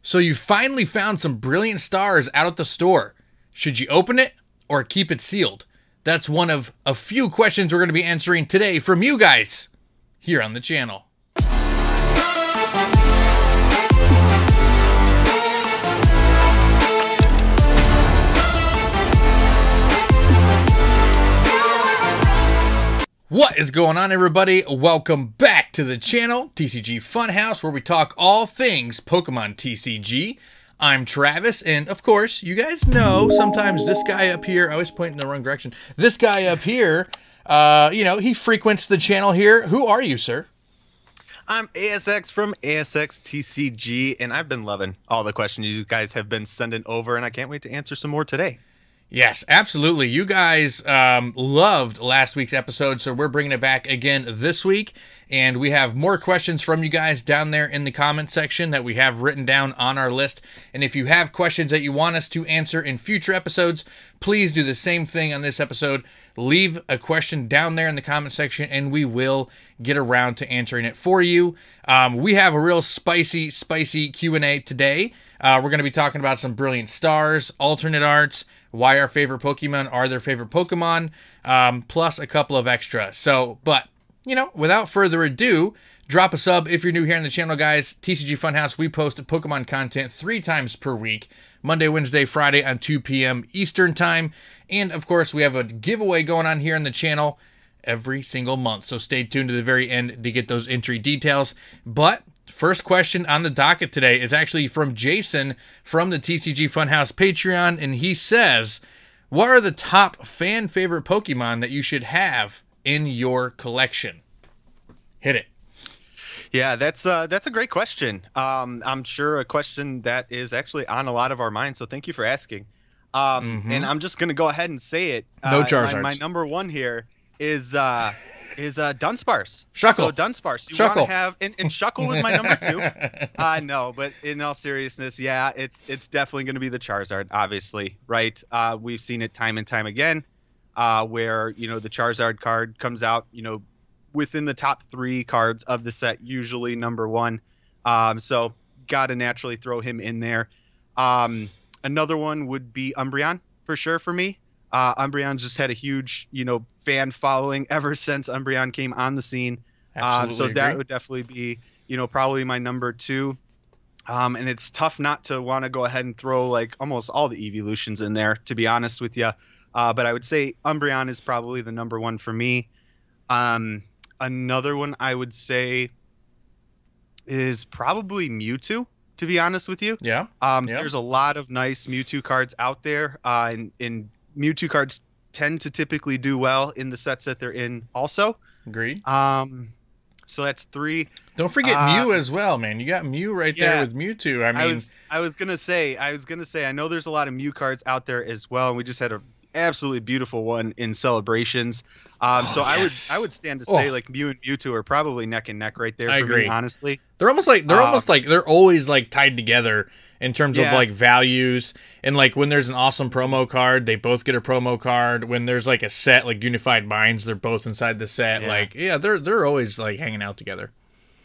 So you finally found some brilliant stars out at the store. Should you open it or keep it sealed? That's one of a few questions we're going to be answering today from you guys here on the channel. What is going on, everybody? Welcome back to the channel, TCG Funhouse, where we talk all things Pokemon TCG. I'm Travis, and of course, you guys know sometimes this guy up here, I always point in the wrong direction. This guy up here, he frequents the channel here. Who are you, sir? I'm ASX from ASX TCG, and I've been loving all the questions you guys have been sending over, and I can't wait to answer some more today. Yes, absolutely. You guys loved last week's episode, so we're bringing it back again this week. And we have more questions from you guys down there in the comment section that we have written down on our list. And if you have questions that you want us to answer in future episodes, please do the same thing on this episode. Leave a question down there in the comment section, and we will get around to answering it for you. We have a real spicy Q&A today. We're going to be talking about some brilliant stars, alternate arts, why our favorite Pokemon are their favorite Pokemon, plus a couple of extra. So, but, without further ado, drop a sub if you're new here on the channel, guys. TCG Funhouse, we post Pokemon content 3 times per week, Monday, Wednesday, Friday on 2 p.m. Eastern Time. And, of course, we have a giveaway going on here on the channel every single month. So stay tuned to the very end to get those entry details. But first question on the docket today is actually from Jason from the TCG Funhouse Patreon, and he says, what are the top fan favorite Pokemon that you should have in your collection? Hit it. Yeah, that's a great question. I'm sure a question that is actually on a lot of our minds, so thank you for asking. And I'm just going to go ahead and say it. No Charizards. My number one here is Dunsparce. Shuckle. So Dunsparce. You want to have, and Shuckle was my number 2. No, but in all seriousness, yeah, it's definitely going to be the Charizard, obviously, right? We've seen it time and time again, where the Charizard card comes out, within the top 3 cards of the set, usually number 1. So gotta naturally throw him in there. Another one would be Umbreon for sure for me. Umbreon's just had a huge, fan following ever since Umbreon came on the scene. So that would definitely be, probably my number 2. And it's tough not to want to go ahead and throw like almost all the evolutions in there, to be honest with you. But I would say Umbreon is probably the number 1 for me. Another one I would say is probably Mewtwo, to be honest with you. Yeah. There's a lot of nice Mewtwo cards out there, and Mewtwo cards tend to typically do well in the sets that they're in also. Agreed. So that's 3. Don't forget Mew as well, man. You got Mew right there with Mewtwo. I was gonna say, I know there's a lot of Mew cards out there as well, and we just had a absolutely beautiful one in Celebrations. So yes. I would stand to say like Mew and Mewtwo are probably neck and neck right there. I agree. Me, honestly, they're almost like they're always like tied together in terms of like values, and like when there's an awesome promo card, they both get a promo card. When there's like a set like Unified Minds, they're both inside the set. They're always like hanging out together.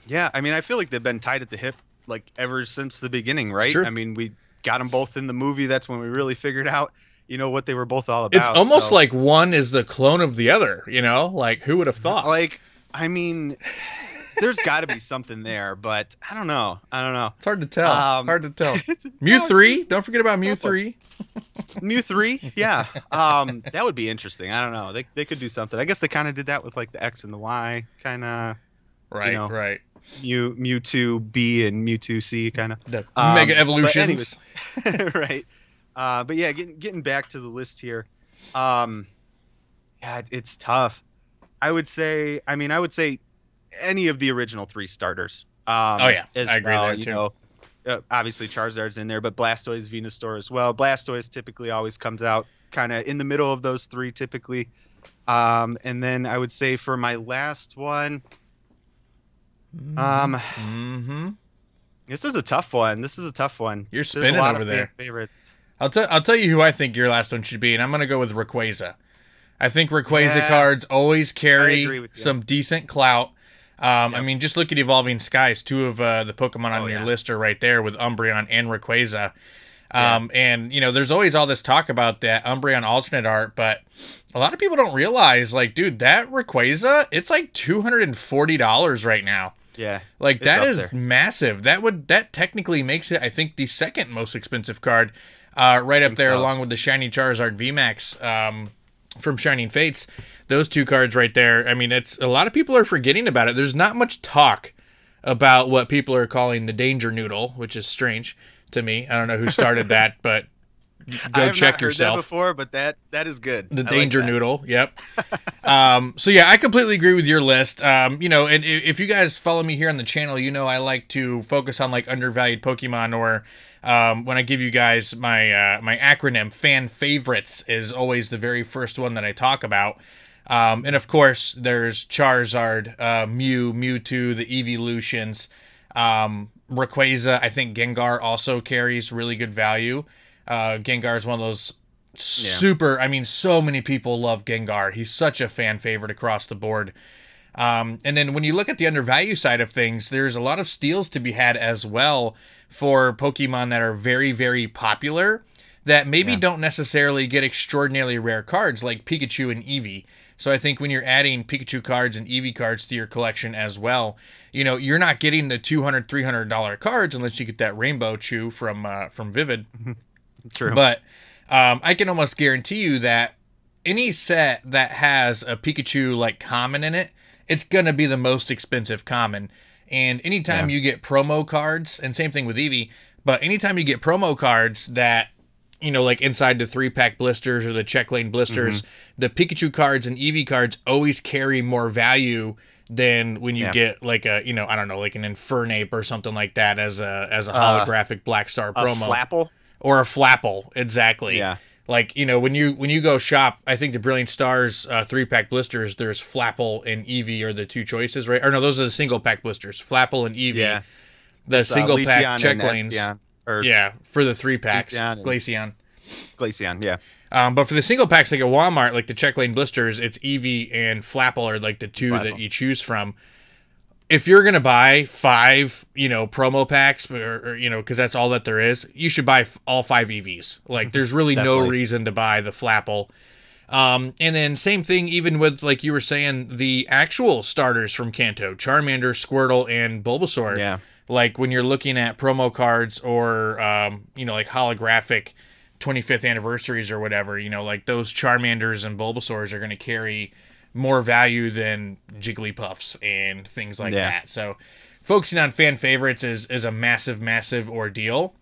Yeah, I mean, I feel like they've been tied at the hip like ever since the beginning, right? I mean, we got them both in the movie. That's when we really figured out what they were both all about. It's almost like one is the clone of the other, like who would have thought? Like, I mean, there's got to be something there, but I don't know. It's hard to tell. Mew 3, don't forget about Mew 3. Mew 3, yeah. That would be interesting. I don't know. They could do something. I guess they kind of did that with like the X and the Y kind of. Right. Mewtwo B and Mewtwo C kind of. The Mega Evolutions. Anyways, right. But yeah, getting back to the list here. It's tough. I would say any of the original 3 starters. I agree there too. Obviously Charizard's in there, but Blastoise, Venusaur as well. Blastoise typically always comes out kind of in the middle of those 3 typically. And then I would say for my last one, this is a tough one. You're spinning over there. Favorites. I'll tell you who I think your last one should be, and I'm going to go with Rayquaza. I think Rayquaza cards always carry some decent clout. I mean, just look at Evolving Skies. Two of the Pokemon on your list are right there with Umbreon and Rayquaza. And, you know, there's always all this talk about that Umbreon alternate art, but a lot of people don't realize, like, dude, that Rayquaza, it's like $240 right now. Yeah. Like, that is massive. That technically makes it, I think, the second most expensive card, right up there, along with the Shiny Charizard VMAX from Shining Fates. Those two cards right there, I mean, it's a lot of people are forgetting about it. There's not much talk about what people are calling the Danger Noodle, which is strange to me. I don't know who started that, but go check yourself. That before, but that is good. The Danger Noodle, yep. So yeah, I completely agree with your list. You know, and if you guys follow me here on the channel, you know I like to focus on like undervalued Pokemon, or when I give you guys my my acronym, fan favorites is always the very first one that I talk about. And of course, there's Charizard, Mew, Mewtwo, the Evolutions, Rayquaza. I think Gengar also carries really good value. Gengar is one of those super, I mean, so many people love Gengar. He's such a fan favorite across the board. And then when you look at the undervalue side of things, there's a lot of steals to be had as well for Pokemon that are very, very popular that maybe don't necessarily get extraordinarily rare cards like Pikachu and Eevee. So I think when you're adding Pikachu cards and Eevee cards to your collection as well, you know, you're not getting the $200, $300 cards unless you get that Rainbow Chew from Vivid. True. But I can almost guarantee you that any set that has a Pikachu like common in it, it's going to be the most expensive common. And anytime you get promo cards, and same thing with Eevee, but anytime you get promo cards that, you know, like inside the 3-pack blisters or the check lane blisters, the Pikachu cards and Eevee cards always carry more value than when you get like a, you know, I don't know, like an Infernape or something like that as a holographic Black Star promo. A Flapple? Or a Flapple, exactly. Yeah. Like, you know, when you go shop, I think the Brilliant Stars 3-pack blisters, there's Flapple and Eevee are the two choices, right? Or no, those are the single-pack blisters. Flapple and Eevee. Yeah. The single-pack check lanes. Yeah, for the 3-packs. Glaceon. Glaceon, yeah. But for the single packs, like at Walmart, like the check lane blisters, it's Eevee and Flapple are like the two that you choose from. If you're going to buy 5, you know, promo packs, or you know, because that's all that there is, you should buy all 5 EVs. Like, there's really no reason to buy the Flapple. And then same thing even with, like you were saying, the actual starters from Kanto, Charmander, Squirtle, and Bulbasaur. Yeah. Like, when you're looking at promo cards or, you know, like holographic 25th anniversaries or whatever, you know, like those Charmanders and Bulbasaurs are going to carry more value than Jigglypuffs and things like that. So focusing on fan favorites is a massive, massive ordeal.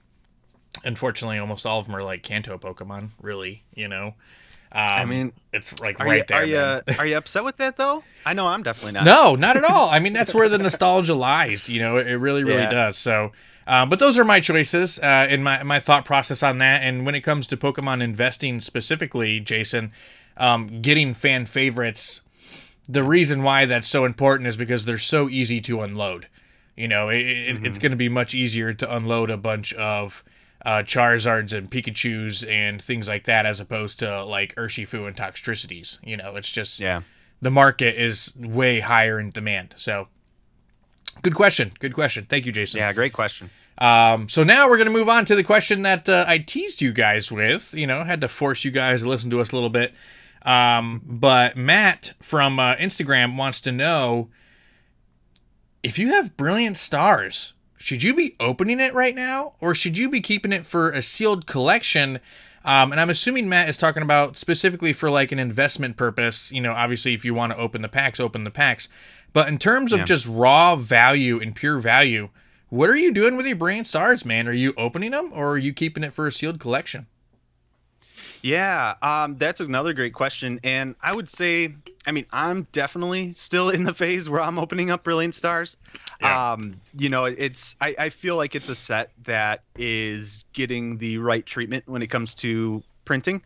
Unfortunately, almost all of them are like Kanto Pokemon, really, you know. I mean, it's like right there. Are you upset with that though? I know I'm definitely not. No, not at all. I mean, that's where the nostalgia lies. You know, it really, really does. So, but those are my choices in my thought process on that. And when it comes to Pokemon investing specifically, Jason, getting fan favorites, the reason why that's so important is because they're so easy to unload. You know, it's going to be much easier to unload a bunch of Charizards and Pikachus and things like that as opposed to like Urshifu and Toxtricities. You know, it's just the market is way higher in demand. So good question. Good question. Thank you, Jason. Yeah, great question. So now we're going to move on to the question that I teased you guys with. You know, had to force you guys to listen to us a little bit. But Matt from Instagram wants to know, if you have Brilliant Stars, should you be opening it right now, or should you be keeping it for a sealed collection? And I'm assuming Matt is talking about specifically for like an investment purpose. You know, obviously if you want to open the packs, open the packs. But in terms of just raw value and pure value, what are you doing with your Brilliant Stars, man? Are you opening them, or are you keeping it for a sealed collection? Yeah, that's another great question. And I would say, I mean, I'm definitely still in the phase where I'm opening up Brilliant Stars. Yeah. You know, I feel like it's a set that is getting the right treatment when it comes to printing.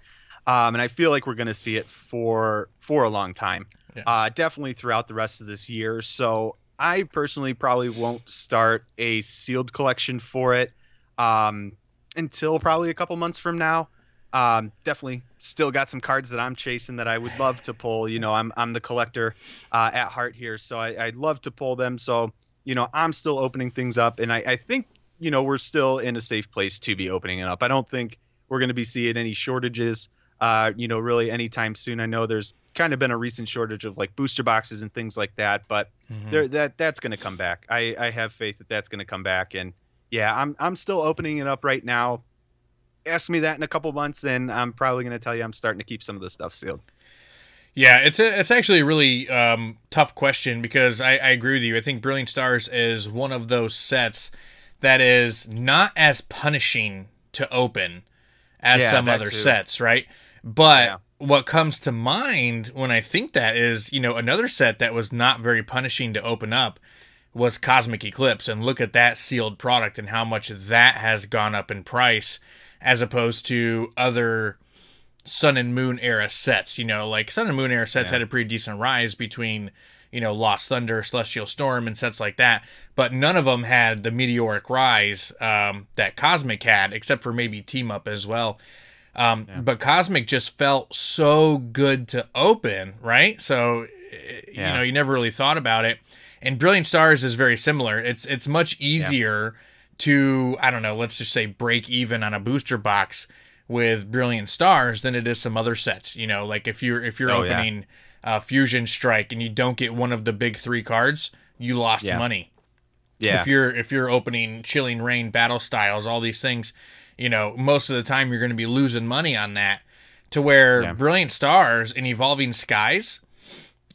And I feel like we're going to see it for a long time. Yeah. Definitely throughout the rest of this year. So I personally probably won't start a sealed collection for it until probably a couple months from now. Definitely still got some cards that I'm chasing that I would love to pull. You know, I'm the collector at heart here, so I'd love to pull them. So, you know, I'm still opening things up, and I think, you know, we're still in a safe place to be opening it up. I don't think we're going to be seeing any shortages, you know, really anytime soon. I know there's kind of been a recent shortage of like booster boxes and things like that, but that's going to come back. I have faith that that's going to come back, and yeah, I'm still opening it up right now. Ask me that in a couple months, and I'm probably going to tell you I'm starting to keep some of the stuff sealed. Yeah, it's actually a really tough question, because I agree with you. I think Brilliant Stars is one of those sets that is not as punishing to open as some other sets, right? But what comes to mind when I think that is, you know, another set that was not very punishing to open up was Cosmic Eclipse, and look at that sealed product and how much that has gone up in price, as opposed to other Sun and Moon era sets. You know, like Sun and Moon era sets had a pretty decent rise between, you know, Lost Thunder, Celestial Storm, and sets like that, but none of them had the meteoric rise that Cosmic had, except for maybe Team Up as well. But Cosmic just felt so good to open, right? So, you know, you never really thought about it. And Brilliant Stars is very similar. It's much easier to, I don't know, let's just say break even on a booster box with Brilliant Stars than it is some other sets. You know, like if you're opening Fusion Strike and you don't get one of the big 3 cards, you lost money. Yeah. If you're opening Chilling Reign, Battle Styles, all these things, you know, most of the time you're going to be losing money on that. To where Brilliant Stars and Evolving Skies,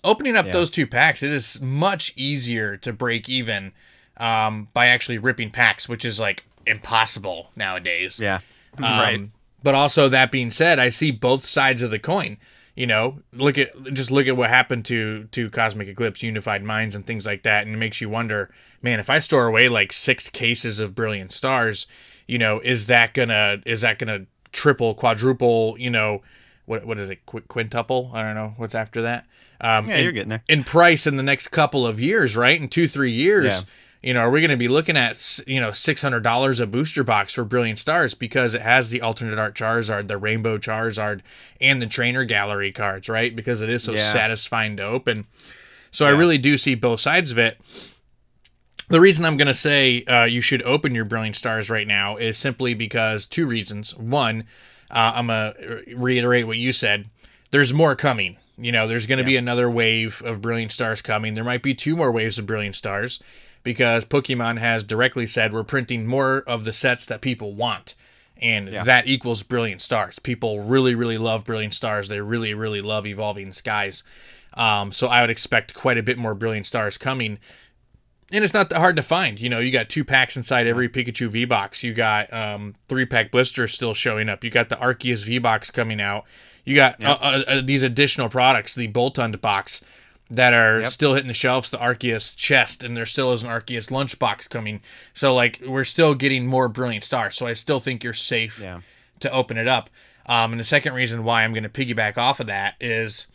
opening up those 2 packs, it is much easier to break even by actually ripping packs, which is like impossible nowadays. Yeah. Right. But also, that being said, I see both sides of the coin. You know, look at what happened to Cosmic Eclipse, Unified Minds, and things like that, and it makes you wonder, man, if I store away like 6 cases of Brilliant Stars, you know, is that gonna triple, quadruple, you know, what is it, quintuple? I don't know what's after that. You're getting there. In price in the next couple of years, right? In 2-3 years. You know, are we going to be looking at, you know, $600 a booster box for Brilliant Stars, because it has the alternate art Charizard, the Rainbow Charizard, and the Trainer Gallery cards, right? Because it is so satisfying to open. So I really do see both sides of it. The reason I'm going to say you should open your Brilliant Stars right now is simply because 2 reasons. One, I'm going to reiterate what you said. There's more coming. You know, there's going to be another wave of Brilliant Stars coming. There might be 2 more waves of Brilliant Stars, because Pokemon has directly said we're printing more of the sets that people want, and that equals Brilliant Stars. People really, really love Brilliant Stars. They really, really love Evolving Skies. So I would expect quite a bit more Brilliant Stars coming. And it's not that hard to find. You know, you got 2 packs inside every Pikachu V-Box. You got 3-pack blisters still showing up. You got the Arceus V-Box coming out. You got these additional products, the Boltund box, that are still hitting the shelves, the Arceus chest, and there still is an Arceus lunchbox coming. So, like, we're still getting more Brilliant Stars. So I still think you're safe to open it up. And the second reason why I'm going to piggyback off of that is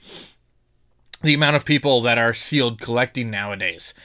the amount of people that are sealed collecting nowadays.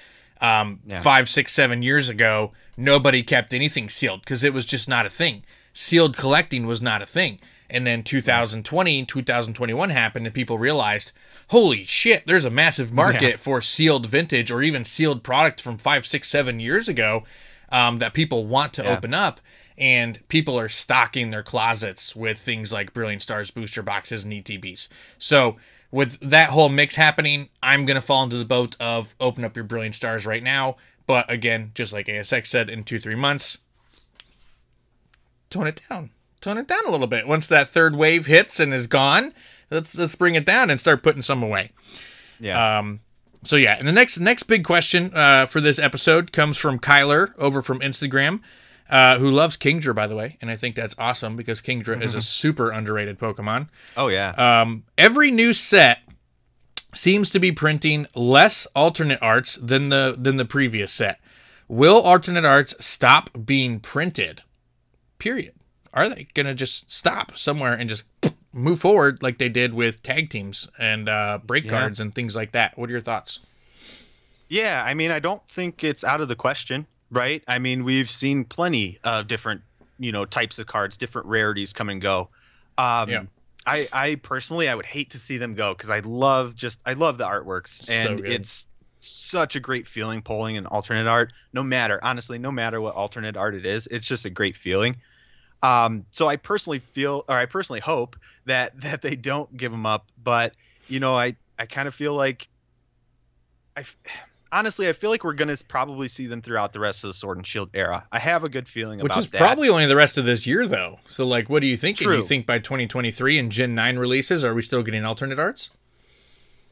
5, 6, 7 years ago, nobody kept anything sealed because it was just not a thing. Sealed collecting was not a thing. And then 2020, 2021 happened, and people realized, holy shit, there's a massive market for sealed vintage or even sealed product from 5, 6, 7 years ago that people want to open up. And people are stocking their closets with things like Brilliant Stars booster boxes and ETBs. So with that whole mix happening, I'm going to fall into the boat of open up your Brilliant Stars right now. But again, just like ASX said, in 2-3 months, tone it down. Tone it down a little bit. Once that 3rd wave hits and is gone, let's bring it down and start putting some away. So yeah, and the next big question for this episode comes from Kyler over from Instagram, who loves Kingdra, by the way, and I think that's awesome because Kingdra is a super underrated Pokemon. Oh yeah. Every new set seems to be printing less alternate arts than the previous set. Will alternate arts stop being printed? Period. Are they going to just stop somewhere and just move forward like they did with tag teams and break cards and things like that? What are your thoughts? Yeah, I mean, I don't think it's out of the question, right? I mean, we've seen plenty of different, you know, types of cards, different rarities come and go. Yeah. I personally, I would hate to see them go because I love the artworks, and So it's such a great feeling pulling an alternate art. Honestly, no matter what alternate art it is, it's just a great feeling. So I personally hope that they don't give them up, but I kind of feel like I honestly, I feel like we're going to probably see them throughout the rest of the Sword and Shield era. I have a good feeling about that. Which is probably only the rest of this year, though. So, like, what do you think? True. Do you think by 2023 and Gen 9 releases, are we still getting alternate arts?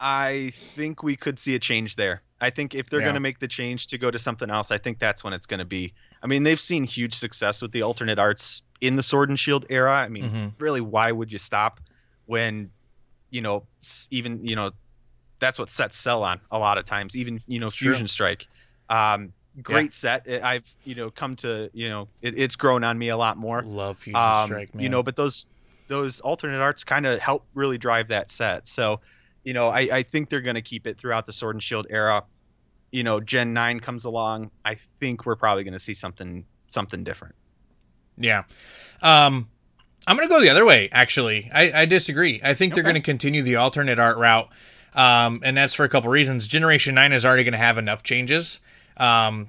I think we could see a change there. I think if they're going to make the change to go to something else, I think that's when it's going to be. I mean, they've seen huge success with the alternate arts in the Sword and Shield era. I mean, really, why would you stop when, even, that's what sets sell on a lot of times, even, Fusion Strike. Great set. I've, come to, it's grown on me a lot more. Love Fusion Strike, man. But those alternate arts kind of help really drive that set. So, I think they're going to keep it throughout the Sword and Shield era. Gen 9 comes along. I think we're probably going to see something different. Yeah. I'm going to go the other way, actually. I disagree. I think they're going to continue the alternate art route. And that's for a couple reasons. Generation 9 is already going to have enough changes. I'm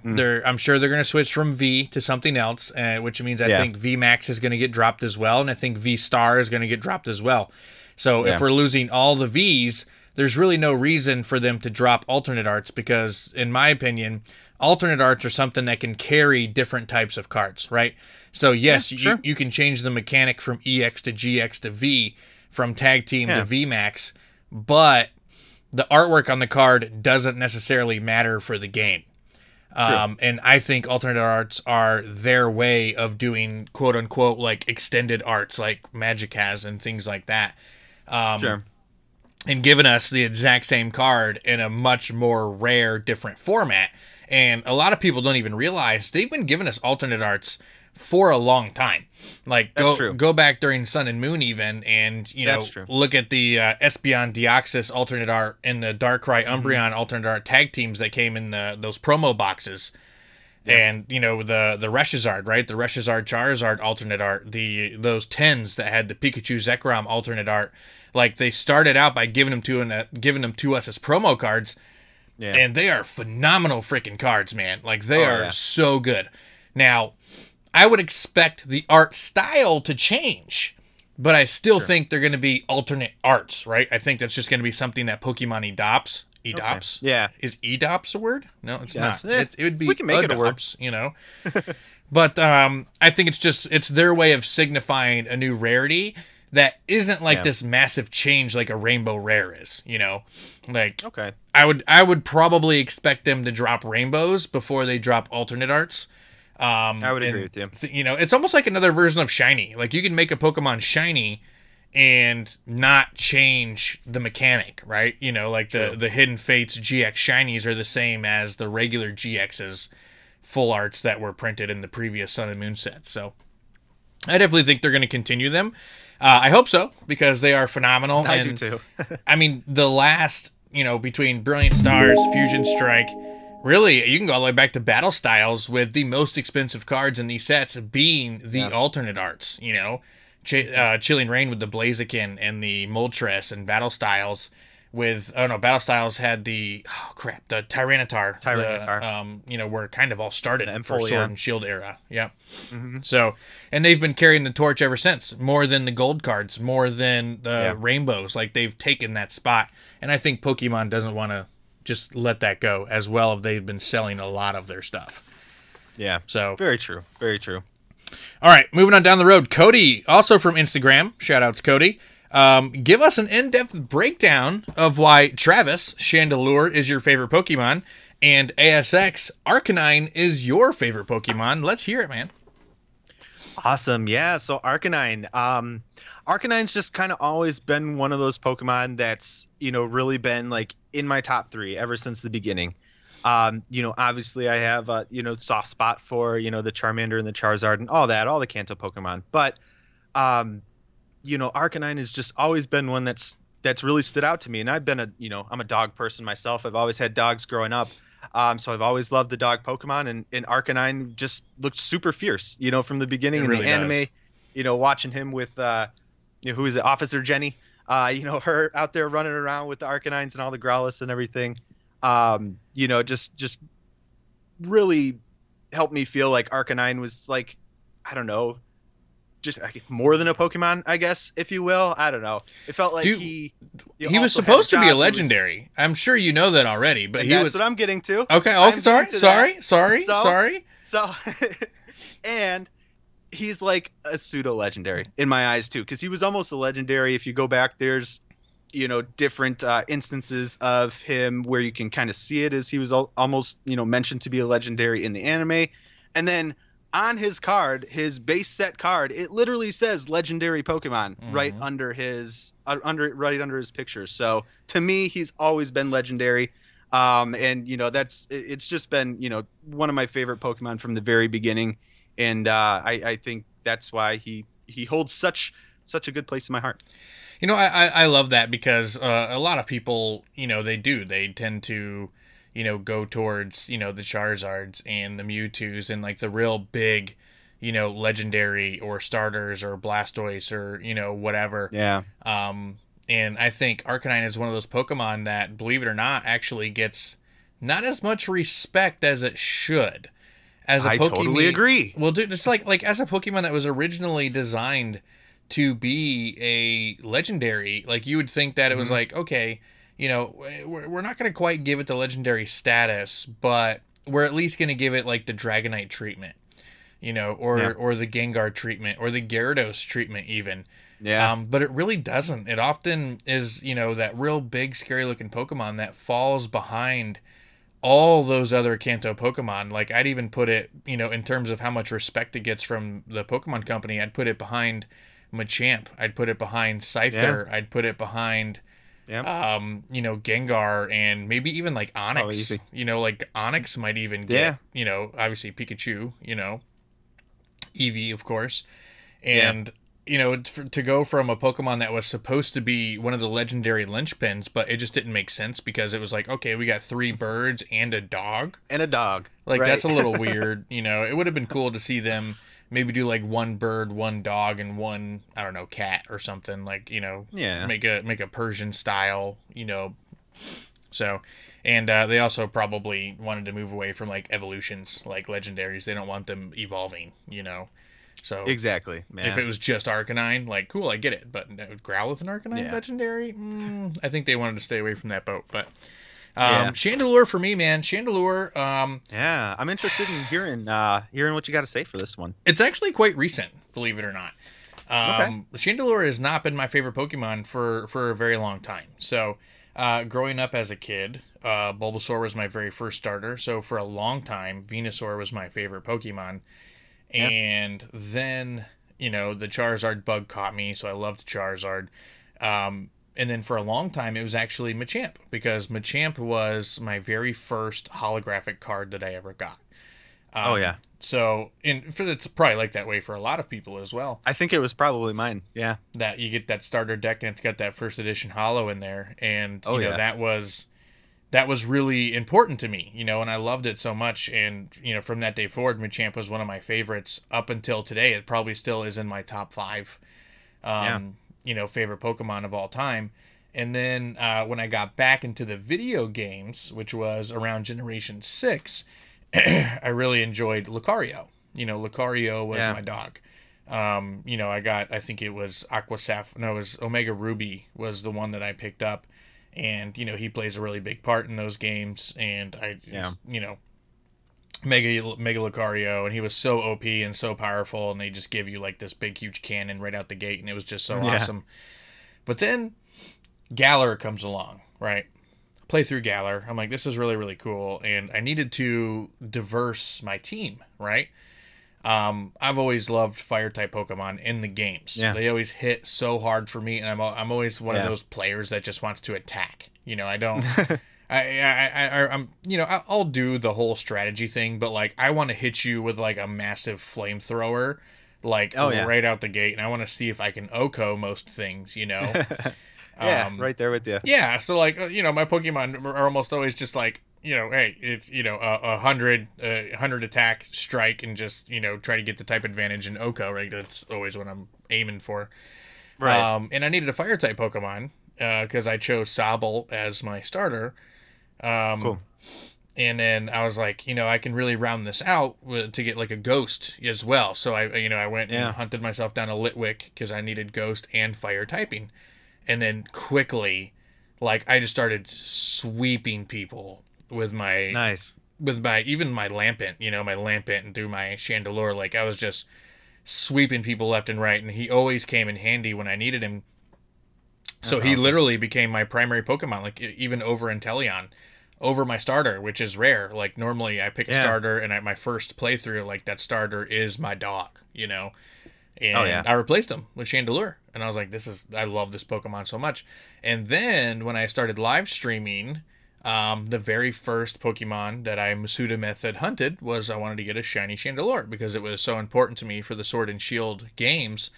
sure they're going to switch from V to something else, which means I think V Max is going to get dropped as well. And I think V Star is going to get dropped as well. So if we're losing all the Vs, there's really no reason for them to drop alternate arts because, in my opinion, alternate arts are something that can carry different types of cards, right? So, yes, you can change the mechanic from EX to GX to V, from Tag Team to V Max, but the artwork on the card doesn't necessarily matter for the game. And I think alternate arts are their way of doing quote-unquote like extended arts like Magic has and things like that. And giving us the exact same card in a much more rare, different format. And a lot of people don't even realize they've been giving us alternate arts for a long time. Like, go back during Sun and Moon even, and, look at the Espeon Deoxys alternate art and the Darkrai Umbreon alternate art tag teams that came in those promo boxes. And, the Reshizard, right? The Reshizard Charizard alternate art, those 10s that had the Pikachu Zekrom alternate art. Like, they started out by giving them to us as promo cards, and they are phenomenal freaking cards, man. Like, they are so good. Now, I would expect the art style to change, but I still think they're going to be alternate arts, right? I think that's just going to be something that Pokemon adopts. Edops? Okay. Yeah. Is Edops a word? No, it's not. It would be we can make it a word. But I think it's their way of signifying a new rarity that isn't like this massive change like a Rainbow Rare is, Like, I would probably expect them to drop rainbows before they drop alternate arts. I would agree with you. It's almost like another version of Shiny. Like, you can make a Pokemon Shiny and not change the mechanic, right? Like the Hidden Fates GX Shinies are the same as the regular GX's full arts that were printed in the previous Sun and Moon sets. So I definitely think they're going to continue them. I hope so, because they are phenomenal. I do too. I mean, the last, between Brilliant Stars, Fusion Strike, really, you can go all the way back to Battle Styles with the most expensive cards in these sets being the alternate arts, Chilling Reign with the Blaziken and the Moltres, and Battle Styles with Battle Styles had the the Tyranitar. Where it kind of all started for Sword and Shield era. Yeah. So, and they've been carrying the torch ever since, more than the gold cards, more than the rainbows. Like, they've taken that spot, and I think Pokemon doesn't want to just let that go, as well as they've been selling a lot of their stuff. Yeah. So very true. Very true. All right, moving on down the road. Cody, also from Instagram, shout out to Cody. Give us an in-depth breakdown of why Travis Chandelure is your favorite Pokemon and ASX Arcanine is your favorite Pokemon. Let's hear it, man. Awesome. Yeah, so Arcanine. Arcanine's just kind of always been one of those Pokemon that's, really been like in my top 3 ever since the beginning. Obviously I have a, soft spot for, the Charmander and the Charizard and all the Kanto Pokemon. But, Arcanine has just always been one that's really stood out to me. And I've been I'm a dog person myself. I've always had dogs growing up. So I've always loved the dog Pokemon, and Arcanine just looked super fierce, from the beginning in the anime, watching him with, who is it, Officer Jenny. Her out there running around with the Arcanines and all the Growlithe and everything. Just really helped me feel like Arcanine was like, I don't know, just more than a Pokemon, I guess, if you will. I don't know. It felt like he was supposed to be a legendary. I'm sure you know that already, but that's what I'm getting to. Okay. Oh, sorry. So, and he's like a pseudo legendary in my eyes too, because he was almost a legendary. If you go back, there's different instances of him where you can kind of see it as he was almost mentioned to be a legendary in the anime, and then on his card, his base set card, it literally says legendary Pokemon right under his picture. So to me, he's always been legendary. It's just been one of my favorite Pokemon from the very beginning, and I think that's why he holds such a good place in my heart. I love that because a lot of people they tend to go towards the Charizards and the Mewtwo's and like the real big legendary or starters or Blastoise or whatever. Yeah. And I think Arcanine is one of those Pokemon that, believe it or not, actually gets not as much respect as it should. I totally agree. Well, dude, it's like as a Pokemon that was originally designed to be a legendary, like you would think that it was like, okay, we're not going to quite give it the legendary status, but we're at least going to give it like the Dragonite treatment, or the Gengar treatment, or the Gyarados treatment even. Yeah. But it really doesn't. It often is, that real big, scary looking Pokemon that falls behind all those other Kanto Pokemon. Like I'd even put it, in terms of how much respect it gets from the Pokemon Company, I'd put it behind Machamp. I'd put it behind Scyther. Yeah. I'd put it behind, Gengar, and maybe even like Onix. Like Onix might even get, obviously Pikachu, Eevee, of course. And, to go from a Pokemon that was supposed to be one of the legendary linchpins, but it just didn't make sense because it was like, okay, we got 3 birds and a dog. Like, right. That's a little weird. It would have been cool to see them maybe do like 1 bird, 1 dog, and 1, I don't know, cat or something. Like, make a Persian style, So, and they also probably wanted to move away from like evolutions, like legendaries. They don't want them evolving, So exactly. Man. If it was just Arcanine, like, cool, I get it. But Growlithe and Arcanine legendary, I think they wanted to stay away from that boat. But Chandelure for me, man. Chandelure. I'm interested in hearing what you got to say for this one. It's actually quite recent, believe it or not. Chandelure has not been my favorite Pokemon for a very long time. So, growing up as a kid, Bulbasaur was my very first starter. So for a long time, Venusaur was my favorite Pokemon. And then, the Charizard bug caught me, so I loved Charizard. And then for a long time, it was actually Machamp, because Machamp was my very first holographic card that I ever got. So, it's probably like that way for a lot of people as well. I think it was probably mine, yeah. That you get that starter deck, and it's got that first edition holo in there. And, that was really important to me, and I loved it so much. And, from that day forward, Machamp was one of my favorites up until today. It probably still is in my top 5, favorite Pokemon of all time. And then when I got back into the video games, which was around Generation 6, I really enjoyed Lucario. Lucario was my dog. I think it was it was Omega Ruby was the one that I picked up. And, he plays a really big part in those games. And Mega Lucario, and he was so OP and so powerful, and they just give you like this big, huge cannon right out the gate, and it was just so awesome. But then Galar comes along, right? Play through Galar. I'm like, this is really, really cool. And I needed to diverse my team, right? I've always loved fire type Pokemon in the games. They always hit so hard for me, and I'm always one of those players that just wants to attack. I don't. I'm I'll do the whole strategy thing, but like I want to hit you with like a massive flamethrower, like right out the gate, and I want to see if I can OHKO most things. Right there with you. Yeah, so like my Pokemon are almost always just like, hey, it's, 100 attack, strike, and just, try to get the type advantage in OHKO, right? That's always what I'm aiming for. Right. And I needed a fire type Pokemon because I chose Sobble as my starter. Cool. And then I was like, I can really round this out to get like a ghost as well. So I went and hunted myself down a Litwick because I needed ghost and fire typing. And then quickly, like, I just started sweeping people with my even my Lampent, my Lampent and through my Chandelure. Like, I was just sweeping people left and right, and he always came in handy when I needed him. So he literally became my primary Pokemon, like even over Inteleon, over my starter, which is rare. Like, normally I pick a starter, and at my first playthrough, like, that starter is my dog, And I replaced him with Chandelure, and I was like, I love this Pokemon so much. And then when I started live streaming, the very first Pokemon that I Masuda Method hunted was I wanted to get a shiny Chandelure because it was so important to me for the Sword and Shield games.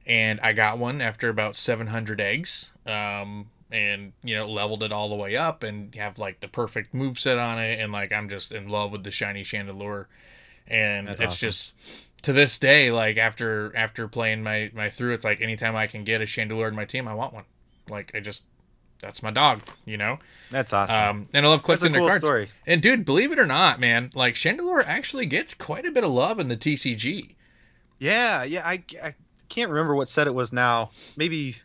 And I got one after about 700 eggs, and, leveled it all the way up and have, like, the perfect moveset on it. And, like, I'm just in love with the shiny Chandelure. And it's awesome. Just, to this day, like, after playing my through, it's like anytime I can get a Chandelure in my team, I want one. Like, that's my dog, That's awesome. And I love collecting their cards. Story. And dude, believe it or not, man, like, Chandelure actually gets quite a bit of love in the TCG. Yeah, I can't remember what set it was now. Maybe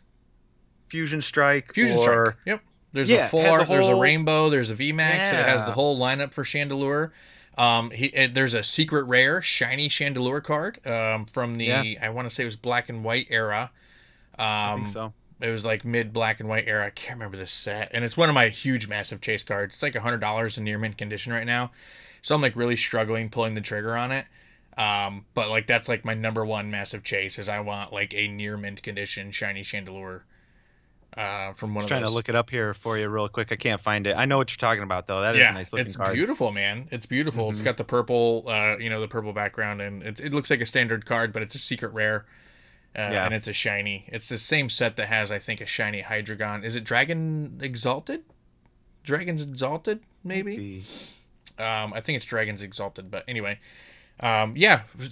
Fusion Strike. Strike. Yep. There's a full art. There's a rainbow. There's a VMAX. Yeah. It has the whole lineup for Chandelure. There's a secret rare shiny Chandelure card from the I want to say it was Black and White era. I think so. It was like mid Black and White era. I can't remember the set, and it's one of my huge massive chase cards. It's like $100 in near mint condition right now, so I'm like really struggling pulling the trigger on it. But like that's like my number one massive chase is I want like a near mint condition shiny Chandelure. From one of those. Trying to look it up here for you real quick. I can't find it. I know what you're talking about though. That is a nice looking card. It's beautiful, man. It's beautiful. It's got the purple, the purple background, and it looks like a standard card, but it's a secret rare. And it's a shiny. It's the same set that has, I think, a shiny Hydreigon. Is it Dragon Exalted? Dragon's Exalted, maybe? I think it's Dragon's Exalted, but anyway.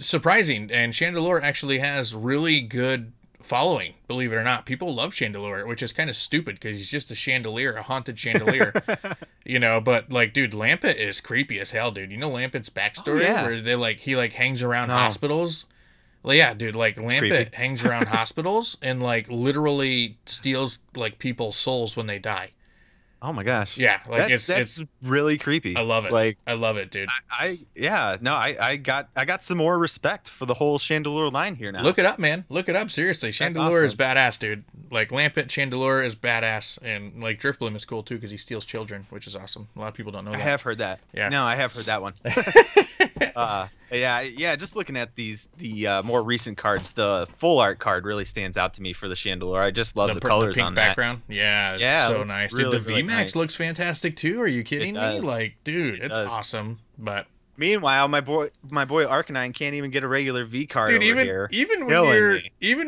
Surprising. And Chandelure actually has really good following, believe it or not. People love Chandelure, which is kind of stupid because he's just a chandelier, a haunted chandelier. But like, dude, Lampent is creepy as hell, dude. You know Lampent's backstory where he hangs around hospitals? Well, yeah, dude, like Lampent hangs around hospitals and like literally steals like people's souls when they die. Oh my gosh. Yeah, like that's really creepy. I love it. Like, I love it, dude. I got some more respect for the whole Chandelure line here now. Look it up, man. Look it up. Seriously, Chandelure is badass, dude. Like Lampent, Chandelure is badass, and like Drifblim is cool too because he steals children, which is awesome. A lot of people don't know that. I have heard that. Yeah. No, I have heard that one. Just looking at the more recent cards, the full art card really stands out to me for the Chandelure. I just love the colors pink on background. that. Yeah, it's so nice. Really, dude, the really VMAX nice. looks fantastic too. Are you kidding me? Like, dude, it's awesome. But meanwhile, my boy Arcanine can't even get a regular V card dude, over here. Even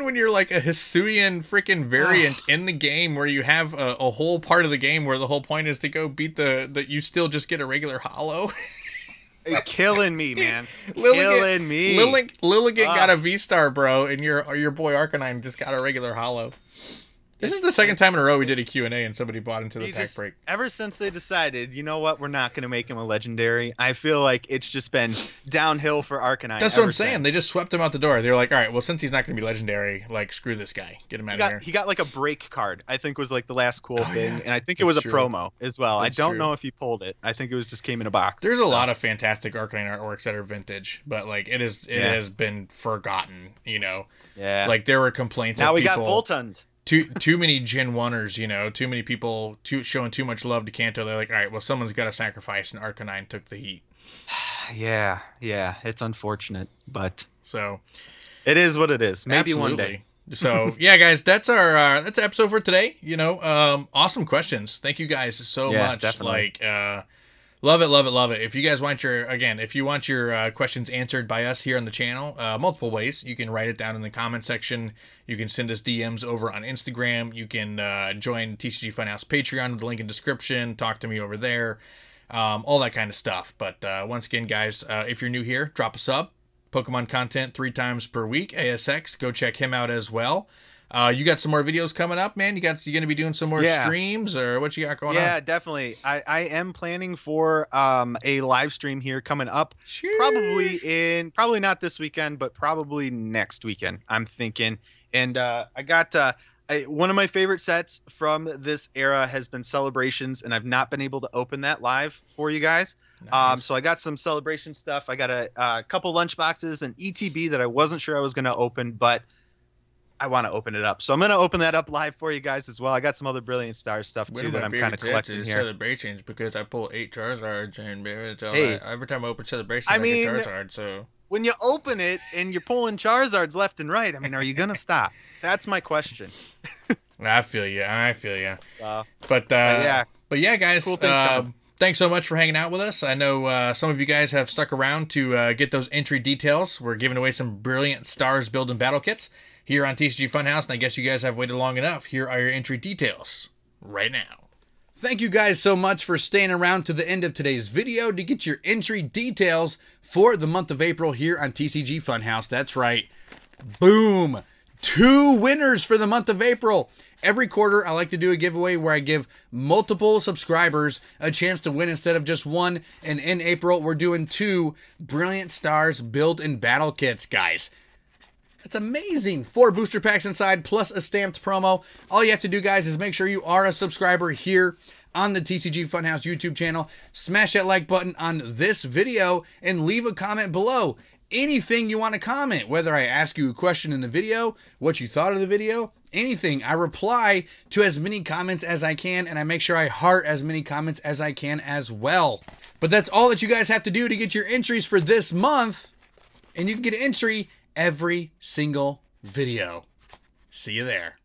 when you're like a Hisuian freaking variant in the game where you have a whole part of the game where the whole point is to go beat you still just get a regular holo. It's killing me, man. Killing me. Lilligant got a V-Star, bro, and your boy Arcanine just got a regular holo. This is the second time in a row we did a Q&A and somebody bought into the pack break. Ever since they decided, you know what, we're not going to make him a legendary, I feel like it's just been downhill for Arcanine. That's what I'm saying. They just swept him out the door. They were like, all right, well, since he's not going to be legendary, like, screw this guy. Get him out of here. He got like a break card, I think was like the last cool thing. And I think it was a promo as well. I don't know if he pulled it. I think it was just came in a box. There's a lot of fantastic Arcanine artworks that are vintage, but like it has been forgotten, Yeah. Like there were complaints now of we people. got Voltund. Too many Gen 1ers, too many people showing too much love to Kanto. They're like, all right, well, someone's got to sacrifice, and Arcanine took the heat. Yeah, it's unfortunate, but so it is what it is. Maybe absolutely. One day. So yeah, guys, that's our that's the episode for today. Awesome questions. Thank you guys so much. Definitely. Like, love it. If you guys want your questions answered by us here on the channel, multiple ways. You can write it down in the comment section. You can send us DMs over on Instagram. You can join TCG Funhouse Patreon with the link in description. Talk to me over there. All that kind of stuff. But once again, guys, if you're new here, drop a sub. Pokemon content 3 times per week. ASX, go check him out as well. You got some more videos coming up, man? You going to be doing some more streams, or what you got going on? Yeah, definitely. I am planning for a live stream here coming up. Sheesh. Probably not this weekend, but probably next weekend, I'm thinking. And I got one of my favorite sets from this era has been Celebrations, and I've not been able to open that live for you guys. Nice. So I got some Celebration stuff. I got a couple lunch boxes and ETB that I wasn't sure I was going to open, but I want to open it up. So I'm going to open that up live for you guys as well. I got some other Brilliant Stars stuff too that I'm kind of collecting here. Celebrations, because I pull 8 Charizards, and every time I open Celebrations, I get Charizard. So when you open it and you're pulling Charizards left and right, I mean, are you going to stop? That's my question. I feel you. But yeah, guys. Cool things coming. Thanks so much for hanging out with us. I know some of you guys have stuck around to get those entry details. We're giving away some Brilliant Stars build and battle kits here on TCG Funhouse, and I guess you guys have waited long enough. Here are your entry details right now. Thank you guys so much for staying around to the end of today's video to get your entry details for the month of April here on TCG Funhouse. That's right. Boom! 2 winners for the month of April. Every quarter, I like to do a giveaway where I give multiple subscribers a chance to win instead of just one. And in April, we're doing 2 Brilliant Stars build and battle kits, guys. That's amazing. 4 booster packs inside, plus a stamped promo. All you have to do, guys, is make sure you are a subscriber here on the TCG Funhouse YouTube channel. Smash that like button on this video and leave a comment below. Anything you want to comment, whether I ask you a question in the video, what you thought of the video, anything. I reply to as many comments as I can, and I make sure I heart as many comments as I can as well. But that's all that you guys have to do to get your entries for this month, and you can get an entry every single video. See you there.